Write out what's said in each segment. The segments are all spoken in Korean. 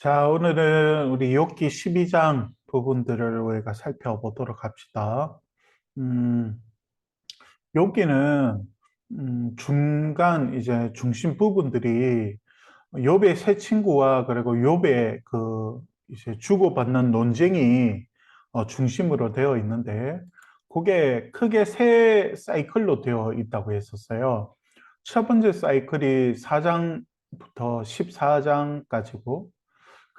자, 오늘은 우리 욥기 12장 부분들을 우리가 살펴보도록 합시다. 음, 욥기는 중간 이제 중심 부분들이 욥의 세 친구와 그리고 욥의 그 이제 주고받는 논쟁이 중심으로 되어 있는데 그게 크게 세 사이클로 되어 있다고 했었어요. 첫 번째 사이클이 4장부터 14장까지고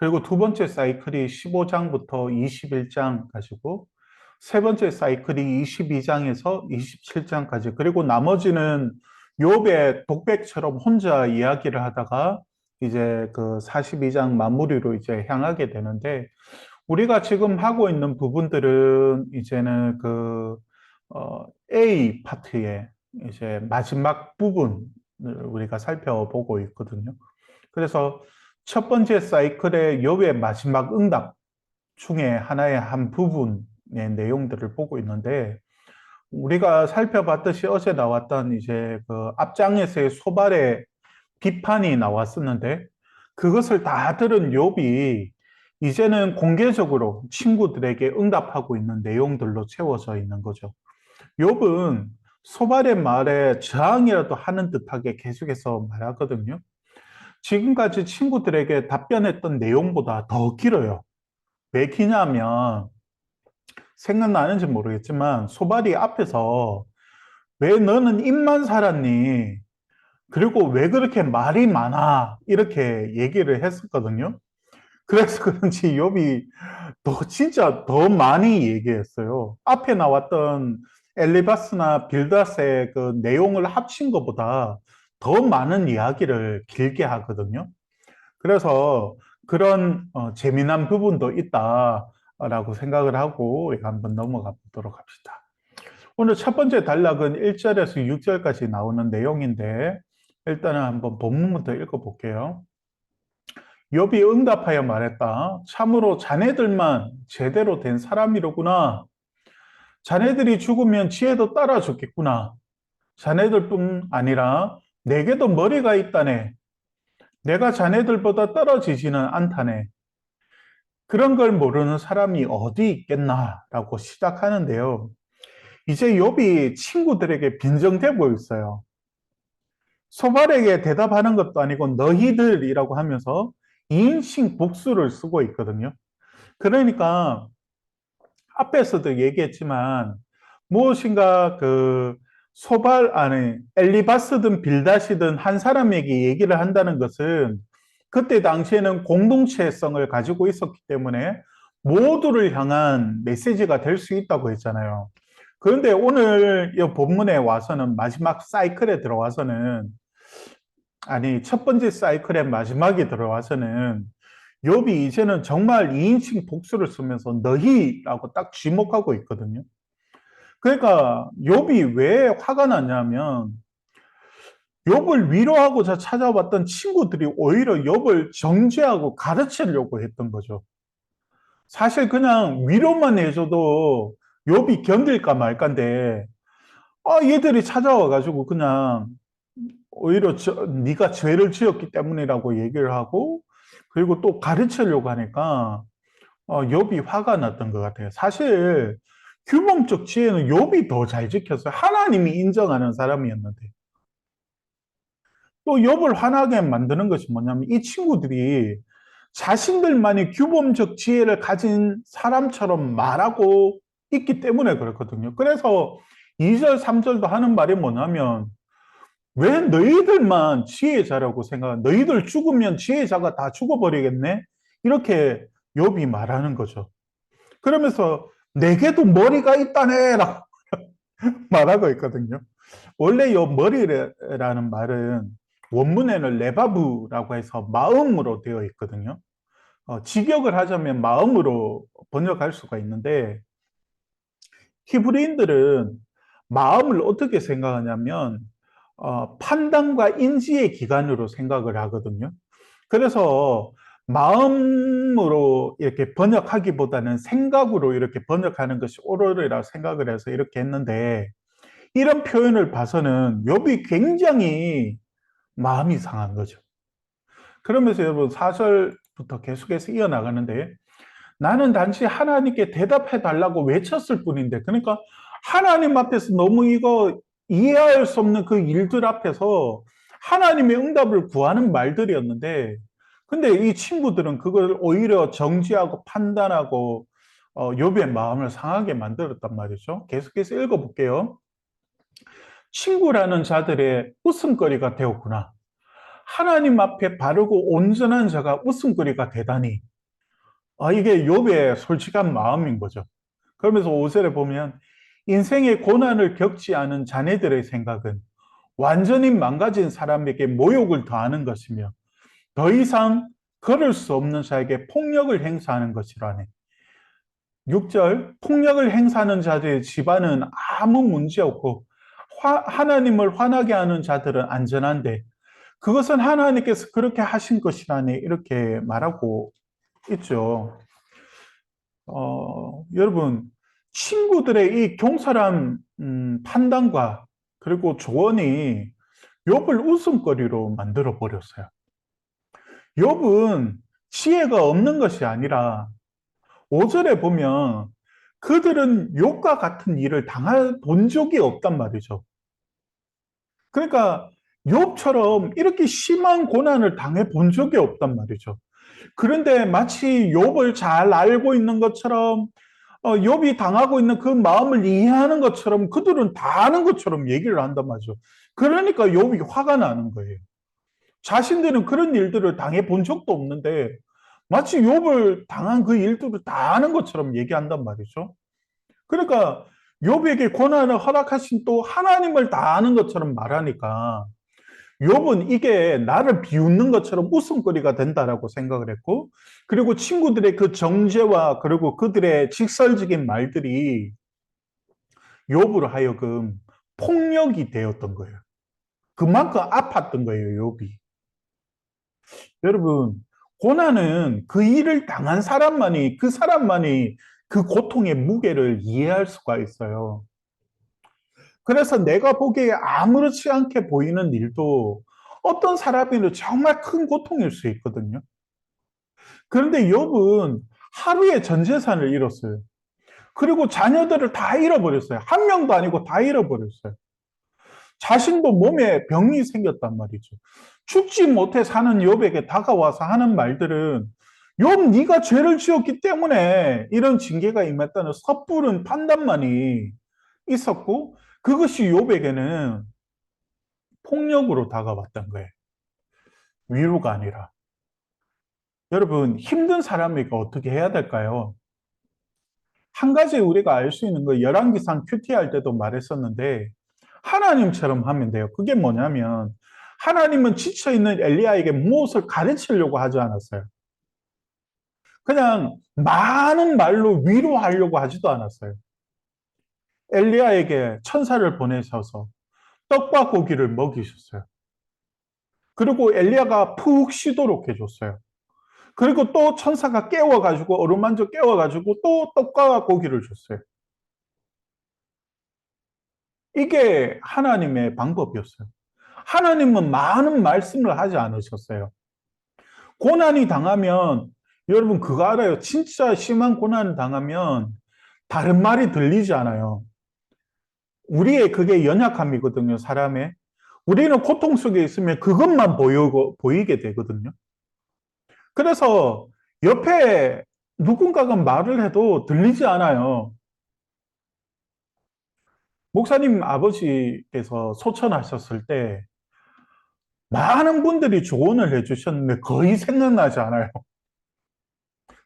그리고 두 번째 사이클이 15장부터 21장 가지고 세 번째 사이클이 22장에서 27장까지 그리고 나머지는 욥의 독백처럼 혼자 이야기를 하다가 이제 그 42장 마무리로 이제 향하게 되는데 우리가 지금 하고 있는 부분들은 이제는 그 A 파트의 이제 마지막 부분을 우리가 살펴보고 있거든요. 그래서 첫 번째 사이클의 욥의 마지막 응답 중에 하나의 한 부분의 내용들을 보고 있는데 우리가 살펴봤듯이 어제 나왔던 이제 그 앞장에서의 소발의 비판이 나왔었는데 그것을 다 들은 욥이 이제는 공개적으로 친구들에게 응답하고 있는 내용들로 채워져 있는 거죠. 욥은 소발의 말에 저항이라도 하는 듯하게 계속해서 말하거든요. 지금까지 친구들에게 답변했던 내용보다 더 길어요. 왜 기냐면 생각나는지 모르겠지만 소발이 앞에서 왜 너는 입만 살았니? 그리고 왜 그렇게 말이 많아? 이렇게 얘기를 했었거든요. 그래서 그런지 욥이 진짜 더 많이 얘기했어요. 앞에 나왔던 엘리바스나 빌닷의 그 내용을 합친 것보다 더 많은 이야기를 길게 하거든요. 그래서 그런 재미난 부분도 있다라고 생각을 하고 우리가 한번 넘어가 보도록 합시다. 오늘 첫 번째 단락은 1절에서 6절까지 나오는 내용인데 일단은 한번 본문부터 읽어볼게요. 욥이 응답하여 말했다. 참으로 자네들만 제대로 된 사람이로구나. 자네들이 죽으면 지혜도 따라 죽겠구나. 자네들뿐 아니라 내게도 머리가 있다네. 내가 자네들보다 떨어지지는 않다네. 그런 걸 모르는 사람이 어디 있겠나라고 시작하는데요. 이제 욥이 친구들에게 빈정대고 있어요. 소발에게 대답하는 것도 아니고 너희들이라고 하면서 이인칭 복수를 쓰고 있거든요. 그러니까 앞에서도 얘기했지만 무엇인가 그 소발 안에 엘리바스든 빌닷이든 한 사람에게 얘기를 한다는 것은 그때 당시에는 공동체성을 가지고 있었기 때문에 모두를 향한 메시지가 될 수 있다고 했잖아요. 그런데 오늘 이 본문에 와서는 마지막 사이클에 들어와서는 아니 첫 번째 사이클의 마지막에 들어와서는 욥이 이제는 정말 2인칭 복수를 쓰면서 너희라고 딱 지목하고 있거든요. 그러니까 욥이 왜 화가 났냐면 욥을 위로하고자 찾아왔던 친구들이 오히려 욥을 정죄하고 가르치려고 했던 거죠. 사실 그냥 위로만 해줘도 욥이 견딜까 말까인데 얘들이 찾아와 가지고 그냥 오히려 네가 죄를 지었기 때문이라고 얘기를 하고 그리고 또 가르치려고 하니까 욥이 화가 났던 것 같아요. 사실 규범적 지혜는 욥이 더 잘 지켰어요. 하나님이 인정하는 사람이었는데. 또 욥을 화나게 만드는 것이 뭐냐면 이 친구들이 자신들만이 규범적 지혜를 가진 사람처럼 말하고 있기 때문에 그렇거든요. 그래서 2절, 3절도 하는 말이 뭐냐면 왜 너희들만 지혜자라고 생각하 너희들 죽으면 지혜자가 다 죽어버리겠네? 이렇게 욥이 말하는 거죠. 그러면서 내게도 머리가 있다네 라고 말하고 있거든요. 원래 이 머리라는 말은 원문에는 레바브라고 해서 마음으로 되어 있거든요. 직역을 하자면 마음으로 번역할 수가 있는데 히브리인들은 마음을 어떻게 생각하냐면 판단과 인지의 기관으로 생각을 하거든요. 그래서 마음으로 이렇게 번역하기보다는 생각으로 이렇게 번역하는 것이 옳으리라 생각을 해서 이렇게 했는데 이런 표현을 봐서는 욥이 굉장히 마음이 상한 거죠. 그러면서 여러분 4절부터 부터 계속해서 이어나가는데 나는 단지 하나님께 대답해 달라고 외쳤을 뿐인데 그러니까 하나님 앞에서 너무 이거 이해할 수 없는 그 일들 앞에서 하나님의 응답을 구하는 말들이었는데 근데 이 친구들은 그걸 오히려 정지하고 판단하고 욥의 마음을 상하게 만들었단 말이죠. 계속해서 읽어볼게요. 친구라는 자들의 웃음거리가 되었구나. 하나님 앞에 바르고 온전한 자가 웃음거리가 되다니. 이게 욥의 솔직한 마음인 거죠. 그러면서 5절에 보면 인생의 고난을 겪지 않은 자네들의 생각은 완전히 망가진 사람에게 모욕을 더하는 것이며 더 이상 걸을 수 없는 자에게 폭력을 행사하는 것이라네. 6절 폭력을 행사하는 자들의 집안은 아무 문제 없고 하나님을 화나게 하는 자들은 안전한데 그것은 하나님께서 그렇게 하신 것이라니 이렇게 말하고 있죠. 여러분 친구들의 이 경솔한 판단과 그리고 조언이 욥을 웃음거리로 만들어 버렸어요. 욥은 지혜가 없는 것이 아니라 5절에 보면 그들은 욥과 같은 일을 당해본 적이 없단 말이죠. 그러니까 욥처럼 이렇게 심한 고난을 당해본 적이 없단 말이죠. 그런데 마치 욥을 잘 알고 있는 것처럼 욥이 당하고 있는 그 마음을 이해하는 것처럼 그들은 다 아는 것처럼 얘기를 한단 말이죠. 그러니까 욥이 화가 나는 거예요. 자신들은 그런 일들을 당해 본 적도 없는데 마치 욥을 당한 그 일들을 다 아는 것처럼 얘기한단 말이죠. 그러니까 욥에게 고난을 허락하신 또 하나님을 다 아는 것처럼 말하니까 욥은 이게 나를 비웃는 것처럼 웃음거리가 된다라고 생각을 했고 그리고 친구들의 그 정죄와 그리고 그들의 직설적인 말들이 욥으로 하여금 폭력이 되었던 거예요. 그만큼 아팠던 거예요, 욥이. 여러분, 고난은 그 일을 당한 사람만이, 그 사람만이 그 고통의 무게를 이해할 수가 있어요. 그래서 내가 보기에 아무렇지 않게 보이는 일도 어떤 사람에게는 정말 큰 고통일 수 있거든요. 그런데 욥은 하루에 전 재산을 잃었어요. 그리고 자녀들을 다 잃어버렸어요. 한 명도 아니고 다 잃어버렸어요. 자신도 몸에 병이 생겼단 말이죠. 죽지 못해 사는 욥에게 다가와서 하는 말들은 욥 네가 죄를 지었기 때문에 이런 징계가 임했다는 섣부른 판단만이 있었고 그것이 욥에게는 폭력으로 다가왔던 거예요. 위로가 아니라. 여러분 힘든 사람에게 어떻게 해야 될까요? 한 가지 우리가 알 수 있는 거 열왕기상 큐티 할 때도 말했었는데 하나님처럼 하면 돼요. 그게 뭐냐면 하나님은 지쳐있는 엘리야에게 무엇을 가르치려고 하지 않았어요. 그냥 많은 말로 위로하려고 하지도 않았어요. 엘리야에게 천사를 보내셔서 떡과 고기를 먹이셨어요. 그리고 엘리야가 푹 쉬도록 해줬어요. 그리고 또 천사가 깨워가지고 어루만져 깨워가지고 또 떡과 고기를 줬어요. 이게 하나님의 방법이었어요. 하나님은 많은 말씀을 하지 않으셨어요. 고난이 당하면 여러분 그거 알아요? 진짜 심한 고난을 당하면 다른 말이 들리지 않아요. 우리의 그게 연약함이거든요, 사람의. 우리는 고통 속에 있으면 그것만 보이게 되거든요. 그래서 옆에 누군가가 말을 해도 들리지 않아요. 목사님 아버지께서 소천하셨을 때 많은 분들이 조언을 해주셨는데 거의 생각나지 않아요.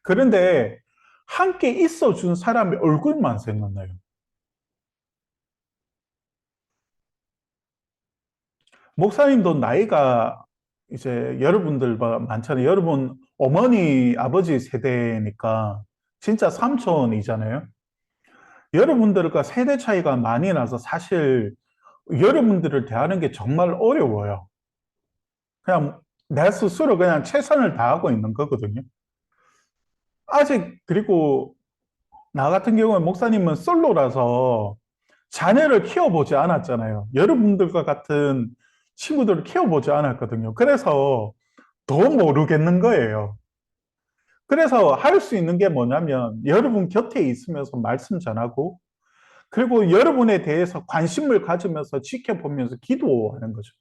그런데 함께 있어준 사람의 얼굴만 생각나요. 목사님도 나이가 이제 여러분들과 많잖아요. 여러분 어머니, 아버지 세대니까 진짜 삼촌이잖아요. 여러분들과 세대 차이가 많이 나서 사실 여러분들을 대하는 게 정말 어려워요. 그냥 내 스스로 그냥 최선을 다하고 있는 거거든요. 아직 그리고 나 같은 경우에 목사님은 솔로라서 자녀를 키워보지 않았잖아요. 여러분들과 같은 친구들을 키워보지 않았거든요. 그래서 더 모르겠는 거예요. 그래서 할 수 있는 게 뭐냐면 여러분 곁에 있으면서 말씀 전하고 그리고 여러분에 대해서 관심을 가지면서 지켜보면서 기도하는 거죠.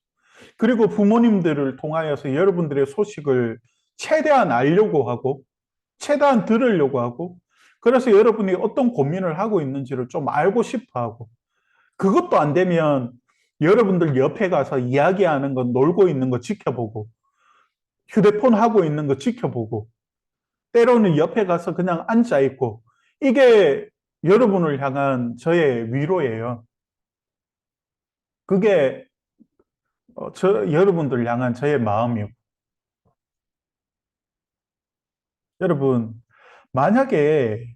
그리고 부모님들을 통하여서 여러분들의 소식을 최대한 알려고 하고 최대한 들으려고 하고 그래서 여러분이 어떤 고민을 하고 있는지를 좀 알고 싶어 하고 그것도 안 되면 여러분들 옆에 가서 이야기하는 거 놀고 있는 거 지켜보고 휴대폰 하고 있는 거 지켜보고 때로는 옆에 가서 그냥 앉아 있고 이게 여러분을 향한 저의 위로예요. 그게 여러분들 향한 저의 마음이요. 여러분 만약에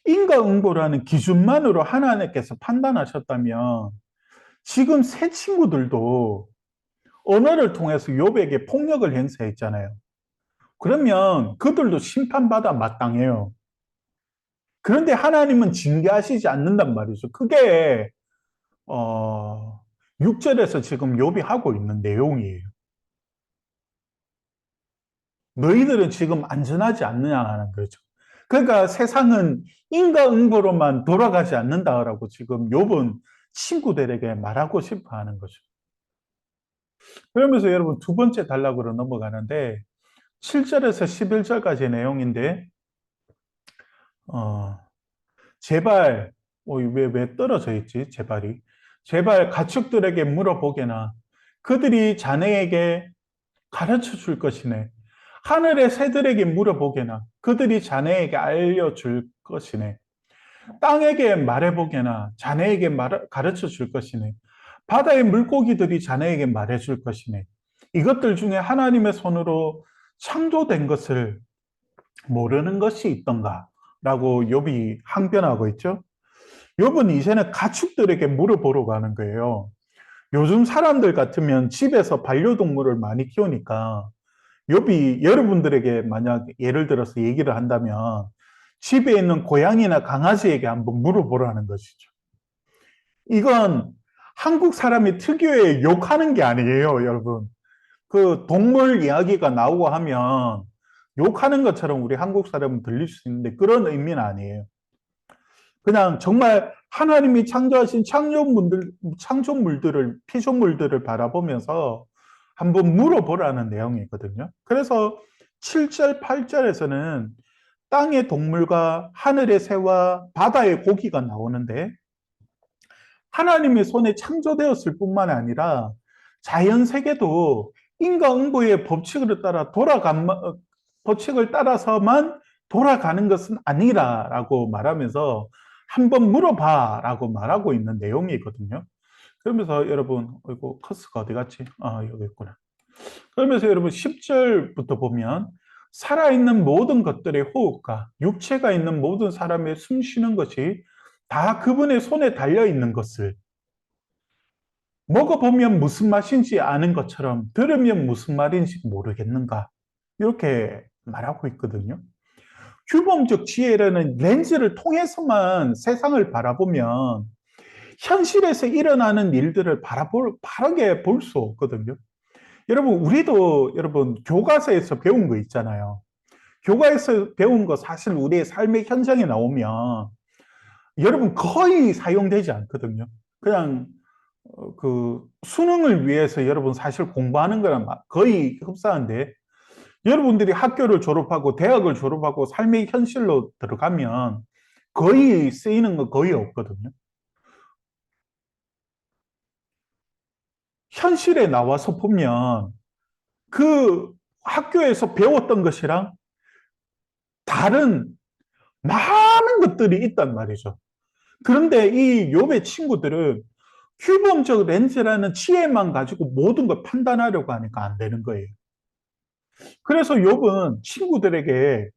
인과응보라는 기준만으로 하나님께서 판단하셨다면 지금 새 친구들도 언어를 통해서 욥에게 폭력을 행사했잖아요. 그러면 그들도 심판받아 마땅해요. 그런데 하나님은 징계하시지 않는단 말이죠. 그게 어, 6절에서 지금 욥이 하고 있는 내용이에요. 너희들은 지금 안전하지 않느냐는 거죠. 그러니까 세상은 인과응보로만 돌아가지 않는다라고 지금 욥은 친구들에게 말하고 싶어 하는 거죠. 그러면서 여러분 두 번째 단락으로 넘어가는데 7절에서 11절까지의 내용인데 어, 제발 왜 떨어져 있지? 제발 가축들에게 물어보게나 그들이 자네에게 가르쳐 줄 것이네. 하늘의 새들에게 물어보게나 그들이 자네에게 알려줄 것이네. 땅에게 말해보게나 자네에게 가르쳐 줄 것이네. 바다의 물고기들이 자네에게 말해줄 것이네. 이것들 중에 하나님의 손으로 창조된 것을 모르는 것이 있던가? 라고 욥이 항변하고 있죠. 욥은 이제는 가축들에게 물어보러 가는 거예요. 요즘 사람들 같으면 집에서 반려동물을 많이 키우니까 욥이 여러분들에게 만약 예를 들어서 얘기를 한다면 집에 있는 고양이나 강아지에게 한번 물어보라는 것이죠. 이건 한국 사람이 특유의 욕하는 게 아니에요, 여러분. 그 동물 이야기가 나오고 하면 욕하는 것처럼 우리 한국 사람은 들릴 수 있는데 그런 의미는 아니에요. 그냥 정말 하나님이 창조하신 피조물들을 바라보면서 한번 물어보라는 내용이거든요. 그래서 7절, 8절에서는 땅의 동물과 하늘의 새와 바다의 고기가 나오는데 하나님의 손에 창조되었을 뿐만 아니라 자연 세계도 인과응보의 법칙을 따라서만 돌아가는 것은 아니라라고 말하면서 한번 물어봐라고 말하고 있는 내용이거든요. 그러면서 여러분, 이거 커스가 어디 갔지? 아, 여기 있구나. 그러면서 여러분 10절부터 보면 살아있는 모든 것들의 호흡과 육체가 있는 모든 사람의 숨 쉬는 것이 다 그분의 손에 달려 있는 것을 먹어보면 무슨 맛인지 아는 것처럼 들으면 무슨 말인지 모르겠는가? 이렇게 말하고 있거든요. 규범적 지혜라는 렌즈를 통해서만 세상을 바라보면 현실에서 일어나는 일들을 바르게 볼 수 없거든요. 여러분, 우리도 여러분 교과서에서 배운 거 있잖아요. 교과에서 배운 거 사실 우리의 삶의 현장에 나오면 여러분 거의 사용되지 않거든요. 그냥 그 수능을 위해서 여러분 사실 공부하는 거랑 거의 흡사한데 여러분들이 학교를 졸업하고 대학을 졸업하고 삶의 현실로 들어가면 거의 쓰이는 거 거의 없거든요. 현실에 나와서 보면 그 학교에서 배웠던 것이랑 다른 많은 것들이 있단 말이죠. 그런데 이 욥의 친구들은 규범적 렌즈라는 지혜만 가지고 모든 걸 판단하려고 하니까 안 되는 거예요. 그래서 욥은 친구들에게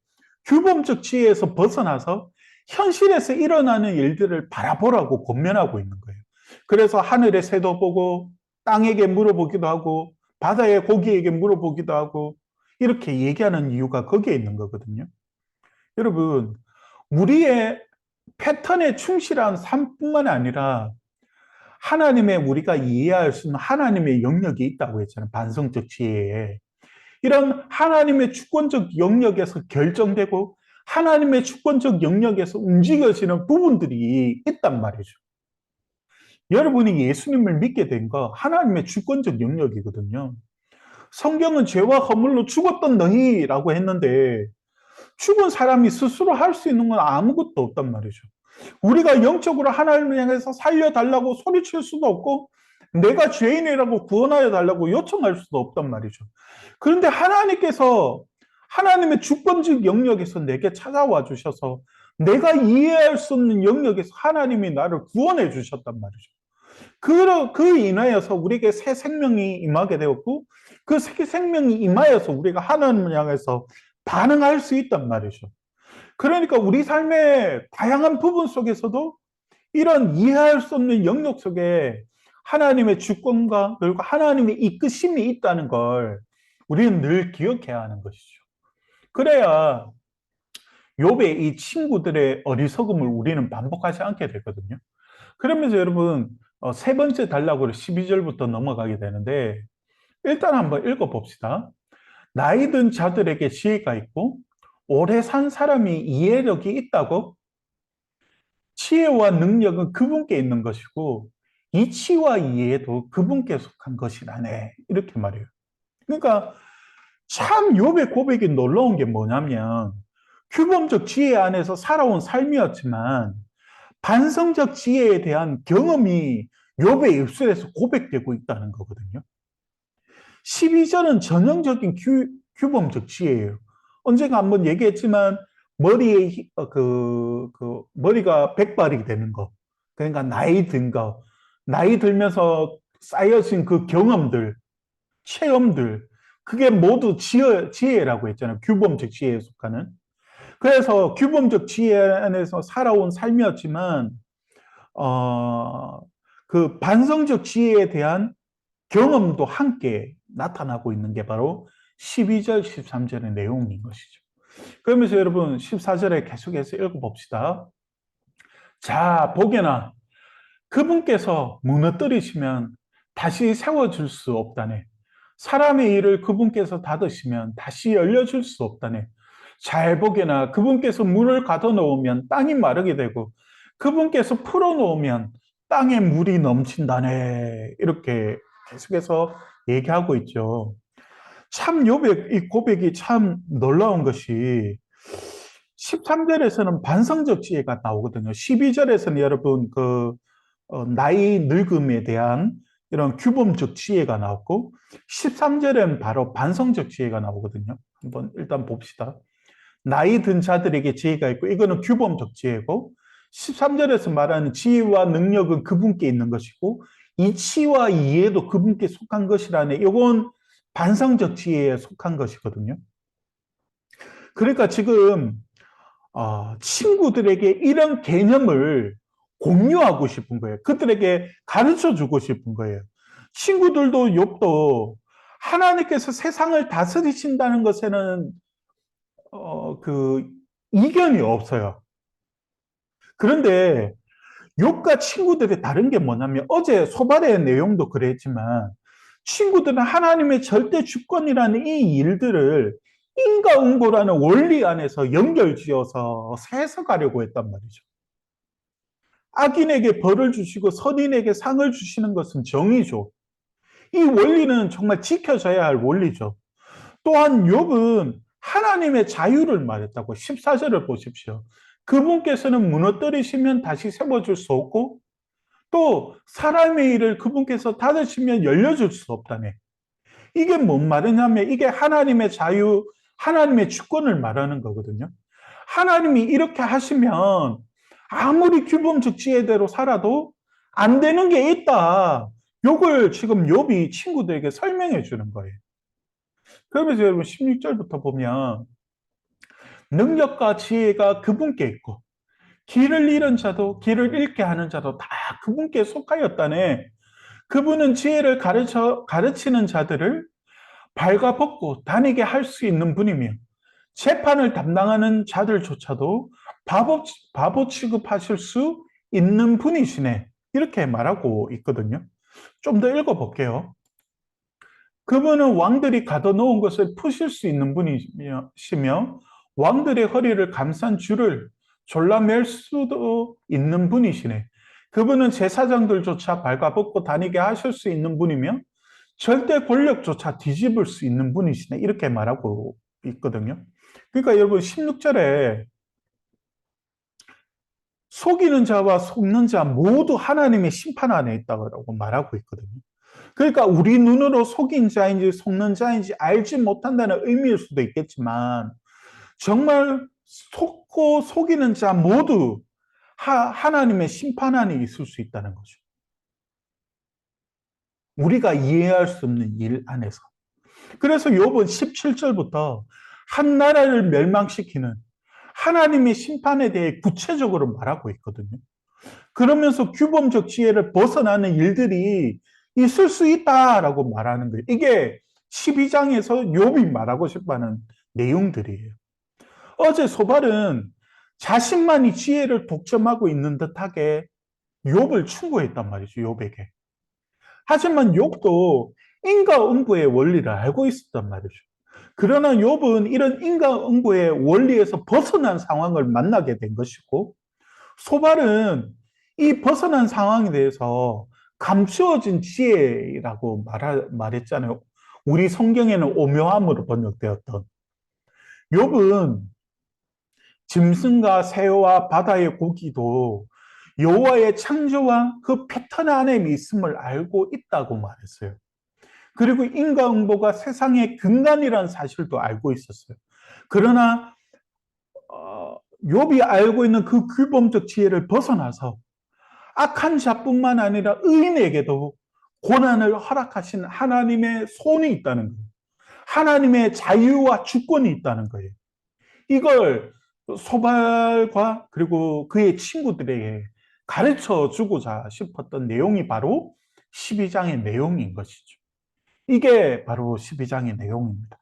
규범적 지혜에서 벗어나서 현실에서 일어나는 일들을 바라보라고 권면하고 있는 거예요. 그래서 하늘의 새도 보고 땅에게 물어보기도 하고 바다의 고기에게 물어보기도 하고 이렇게 얘기하는 이유가 거기에 있는 거거든요. 여러분, 우리의 패턴에 충실한 삶뿐만 아니라 하나님의 우리가 이해할 수 있는 하나님의 영역이 있다고 했잖아요. 반성적 지혜에. 이런 하나님의 주권적 영역에서 결정되고 하나님의 주권적 영역에서 움직여지는 부분들이 있단 말이죠. 여러분이 예수님을 믿게 된 거 하나님의 주권적 영역이거든요. 성경은 죄와 허물로 죽었던 너희라고 했는데 죽은 사람이 스스로 할 수 있는 건 아무것도 없단 말이죠. 우리가 영적으로 하나님을 향해서 살려달라고 소리칠 수도 없고 내가 죄인이라고 구원하여 달라고 요청할 수도 없단 말이죠. 그런데 하나님께서 하나님의 주권적 영역에서 내게 찾아와 주셔서 내가 이해할 수 없는 영역에서 하나님이 나를 구원해 주셨단 말이죠. 그 인하여서 우리에게 새 생명이 임하게 되었고 그 새 생명이 임하여서 우리가 하나님을 향해서 반응할 수 있단 말이죠. 그러니까 우리 삶의 다양한 부분 속에서도 이런 이해할 수 없는 영역 속에 하나님의 주권과 그리고 하나님의 이끄심이 있다는 걸 우리는 늘 기억해야 하는 것이죠. 그래야 욥의 이 친구들의 어리석음을 우리는 반복하지 않게 되거든요. 그러면서 여러분 세 번째 단락으로 12절부터 넘어가게 되는데 일단 한번 읽어봅시다. 나이 든 자들에게 지혜가 있고 오래 산 사람이 이해력이 있다고? 지혜와 능력은 그분께 있는 것이고 이치와 이해도 그분께 속한 것이라네. 이렇게 말해요. 그러니까 참 욥의 고백이 놀라운 게 뭐냐면 규범적 지혜 안에서 살아온 삶이었지만 반성적 지혜에 대한 경험이 욥의 입술에서 고백되고 있다는 거거든요. 12절은 전형적인 규범적 지혜예요. 언젠가 한번 얘기했지만 머리에 머리가 백발이 되는 거, 그러니까 나이 든 거, 나이 들면서 쌓여진 그 경험들, 체험들, 그게 모두 지혜라고 했잖아요. 규범적 지혜에 속하는. 그래서 규범적 지혜 안에서 살아온 삶이었지만 그 반성적 지혜에 대한 경험도 함께 나타나고 있는 게 바로 12절, 13절의 내용인 것이죠. 그러면서 여러분 14절에 계속해서 읽어봅시다. 자, 보게나 그분께서 무너뜨리시면 다시 세워줄 수 없다네. 사람의 일을 그분께서 닫으시면 다시 열려줄 수 없다네. 잘 보게나 그분께서 물을 가둬놓으면 땅이 마르게 되고 그분께서 풀어놓으면 땅에 물이 넘친다네. 이렇게 계속해서 얘기하고 있죠. 참 욥의 이 고백이 참 놀라운 것이 13절에서는 반성적 지혜가 나오거든요. 12절에서는 여러분 나이 늙음에 대한 이런 규범적 지혜가 나왔고 13절엔 바로 반성적 지혜가 나오거든요. 한번 일단 봅시다. 나이 든 자들에게 지혜가 있고 이거는 규범적 지혜고 13절에서 말하는 지혜와 능력은 그분께 있는 것이고 이치와 이해도 그분께 속한 것이라네. 이건 반성적 지혜에 속한 것이거든요. 그러니까 지금 친구들에게 이런 개념을 공유하고 싶은 거예요. 그들에게 가르쳐 주고 싶은 거예요. 친구들도 욥도 하나님께서 세상을 다스리신다는 것에는 그 이견이 없어요. 그런데 욥과 친구들이 다른 게 뭐냐면 어제 소발의 내용도 그랬지만 친구들은 하나님의 절대 주권이라는 이 일들을 인과응보라는 원리 안에서 연결지어서 해석하려고 했단 말이죠. 악인에게 벌을 주시고 선인에게 상을 주시는 것은 정의죠. 이 원리는 정말 지켜져야 할 원리죠. 또한 욥은 하나님의 자유를 말했다고 14절을 보십시오. 그분께서는 무너뜨리시면 다시 세워줄 수 없고 또 사람의 일을 그분께서 닫으시면 열려줄 수 없다네. 이게 뭔 말이냐면 이게 하나님의 자유, 하나님의 주권을 말하는 거거든요. 하나님이 이렇게 하시면 아무리 규범적 지혜대로 살아도 안 되는 게 있다. 요걸 지금 욥이 친구들에게 설명해 주는 거예요. 그러면서 여러분 16절부터 보면 능력과 지혜가 그분께 있고 길을 잃은 자도 길을 잃게 하는 자도 다 그분께 속하였다네. 그분은 지혜를 가르치는 자들을 발가벗고 다니게 할 수 있는 분이며 재판을 담당하는 자들조차도 바보 취급하실 수 있는 분이시네. 이렇게 말하고 있거든요. 좀 더 읽어볼게요. 그분은 왕들이 가둬놓은 것을 푸실 수 있는 분이시며 왕들의 허리를 감싼 줄을 졸라맬 수도 있는 분이시네. 그분은 제사장들조차 발가벗고 다니게 하실 수 있는 분이며 절대 권력조차 뒤집을 수 있는 분이시네. 이렇게 말하고 있거든요. 그러니까 여러분 16절에 속이는 자와 속는 자 모두 하나님의 심판 안에 있다고 말하고 있거든요. 그러니까 우리 눈으로 속인 자인지 속는 자인지 알지 못한다는 의미일 수도 있겠지만 정말 속고 속이는 자 모두 하나님의 심판 안에 있을 수 있다는 거죠. 우리가 이해할 수 없는 일 안에서. 그래서 욥은 17절부터 한 나라를 멸망시키는 하나님의 심판에 대해 구체적으로 말하고 있거든요. 그러면서 규범적 지혜를 벗어나는 일들이 있을 수 있다라고 말하는 거예요. 이게 12장에서 욥이 말하고 싶어하는 내용들이에요. 어제 소발은 자신만이 지혜를 독점하고 있는 듯하게 욥을 충고했단 말이죠. 욥에게. 하지만 욥도 인과응보의 원리를 알고 있었단 말이죠. 그러나 욥은 이런 인과응보의 원리에서 벗어난 상황을 만나게 된 것이고 소발은 이 벗어난 상황에 대해서 감추어진 지혜라고 말했잖아요. 우리 성경에는 오묘함으로 번역되었던. 욥은 짐승과 새와 바다의 고기도 여호와의 창조와 그 패턴 안에 있음을 알고 있다고 말했어요. 그리고 인과응보가 세상의 근간이라는 사실도 알고 있었어요. 그러나 욥이 알고 있는 그 규범적 지혜를 벗어나서 악한 자뿐만 아니라 의인에게도 고난을 허락하신 하나님의 손이 있다는 거예요. 하나님의 자유와 주권이 있다는 거예요. 이걸 소발과 그리고 그의 친구들에게 가르쳐 주고자 싶었던 내용이 바로 12장의 내용인 것이죠. 이게 바로 12장의 내용입니다.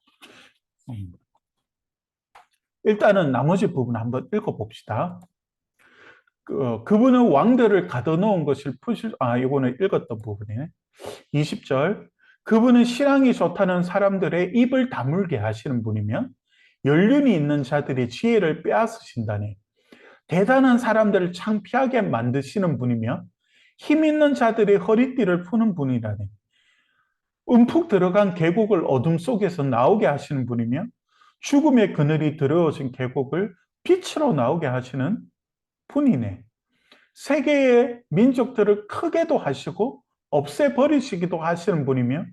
일단은 나머지 부분 한번 읽어봅시다. 그분은 왕들을 가둬놓은 것을 이거는 읽었던 부분이네. 20절. 그분은 신앙이 좋다는 사람들의 입을 다물게 하시는 분이며 연륜이 있는 자들의 지혜를 빼앗으신다니 대단한 사람들을 창피하게 만드시는 분이며 힘 있는 자들의 허리띠를 푸는 분이라니 움푹 들어간 계곡을 어둠 속에서 나오게 하시는 분이며 죽음의 그늘이 들어오신 계곡을 빛으로 나오게 하시는 분이네. 세계의 민족들을 크게도 하시고 없애버리시기도 하시는 분이며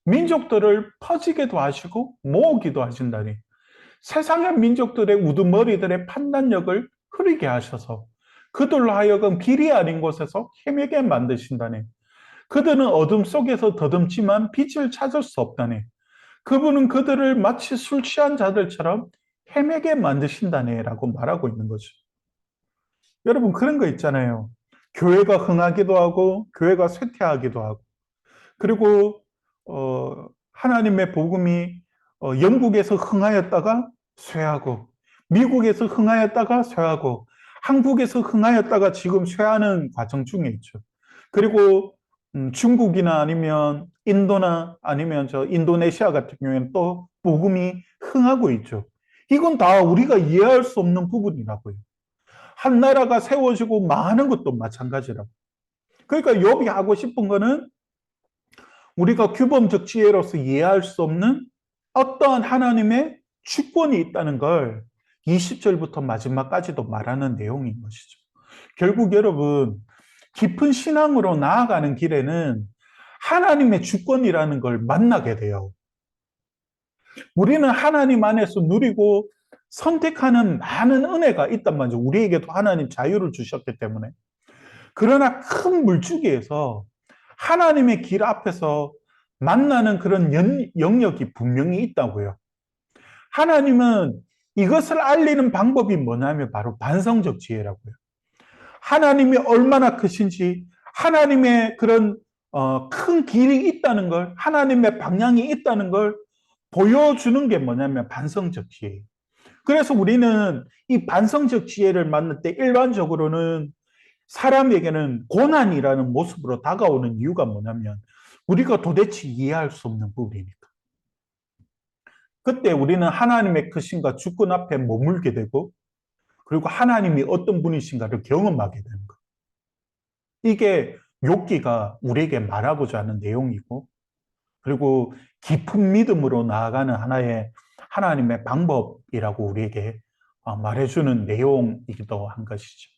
민족들을 퍼지게도 하시고 모으기도 하신다니 세상의 민족들의 우두머리들의 판단력을 흐리게 하셔서 그들로 하여금 길이 아닌 곳에서 헤매게 만드신다니 그들은 어둠 속에서 더듬지만 빛을 찾을 수 없다니 그분은 그들을 마치 술 취한 자들처럼 헤매게 만드신다네 라고 말하고 있는 거죠. 여러분 그런 거 있잖아요. 교회가 흥하기도 하고 교회가 쇠퇴하기도 하고 그리고 하나님의 복음이 영국에서 흥하였다가 쇠하고 미국에서 흥하였다가 쇠하고 한국에서 흥하였다가 지금 쇠하는 과정 중에 있죠. 그리고 중국이나 아니면 인도나 아니면 인도네시아 같은 경우에는 또 복음이 흥하고 있죠. 이건 다 우리가 이해할 수 없는 부분이라고요. 한 나라가 세워지고 많은 것도 마찬가지라고. 그러니까 욥이 하고 싶은 거는 우리가 규범적 지혜로서 이해할 수 없는 어떠한 하나님의 주권이 있다는 걸 20절부터 마지막까지도 말하는 내용인 것이죠. 결국 여러분 깊은 신앙으로 나아가는 길에는 하나님의 주권이라는 걸 만나게 돼요. 우리는 하나님 안에서 누리고 선택하는 많은 은혜가 있단 말이죠. 우리에게도 하나님 자유를 주셨기 때문에. 그러나 큰 물줄기에서 하나님의 길 앞에서 만나는 그런 영역이 분명히 있다고요. 하나님은 이것을 알리는 방법이 뭐냐면 바로 반성적 지혜라고요. 하나님이 얼마나 크신지 하나님의 그런 큰 길이 있다는 걸 하나님의 방향이 있다는 걸 보여주는 게 뭐냐면 반성적 지혜예요. 그래서 우리는 이 반성적 지혜를 만날 때 일반적으로는 사람에게는 고난이라는 모습으로 다가오는 이유가 뭐냐면 우리가 도대체 이해할 수 없는 부분이니까. 그때 우리는 하나님의 크신과 주권 앞에 머물게 되고, 그리고 하나님이 어떤 분이신가를 경험하게 되는 것. 이게 욥기가 우리에게 말하고자 하는 내용이고, 그리고 깊은 믿음으로 나아가는 하나의 하나님의 방법이라고 우리에게 말해주는 내용이기도 한 것이죠.